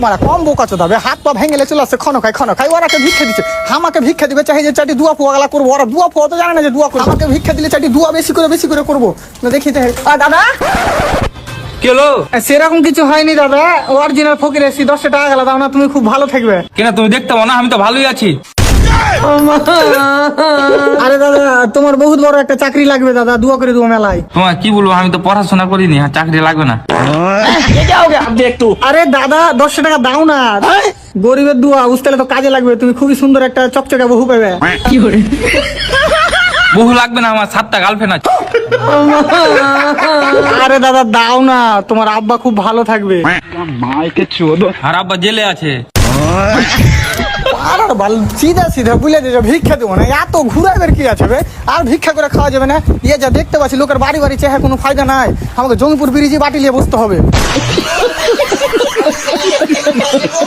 মারা কম বোকা চোদাবে, হাত পা ভেঙে চলে আসছে, ক্ষণ খাই ওরাকে ভিক্ষা দিচ্ছে। আমাকে ভিক্ষা দিবে চাই যে চাটি দুয়া ফুয়া গেলা করবো, ওরা দুয়া ফুয়া তো জানে না যে দুয়া করবো। আমাকে ভিক্ষা দিলে চাটি দুয়া বেশি করে করবো। দেখি দাদা কি হলো? সেরকম কিছু হয়নি দাদা, অরিজিনাল ফকির এসি 10 টাকা গেলা দাও না, তুমি খুব ভালো থাকবে। কেন তুমি দেখতে পাও না আমি তো ভালোই আছি? আরে দাদা তোমার বহুত বড় একটা চাকরি লাগবে দাদা, দুয়া করে দেবো মেলায়। তোমার কি বলবো, আমি তো পড়াশোনা করিনি, চাকরি লাগবে না। আরে দাদা 10 টাকা দাও না, গরিবের দুয়া বুঝতে তো কাজে লাগবে। তুমি খুবই সুন্দর একটা চকচকে বহু পাবে। বহু লাগবে না, আমার 7টা গার্লফ্রেন্ড আছে। আরে দাদা দাও না, তোমার আব্বা খুব ভালো থাকবে। আর আব্বা জেলে আছে। আর সিধা বুঝলে যে ভিক্ষা দেবো না, এত ঘুরাইবার কি আছে বে? আর ভিক্ষা করে খাওয়া যাবে না? ইয়ে যা দেখতে পাচ্ছি লোকের বাড়ি চেহারা কোনো ফায়দা নাই, আমাকে জঙ্গিপুর ব্রিজে বাটি নিয়ে বসতে হবে।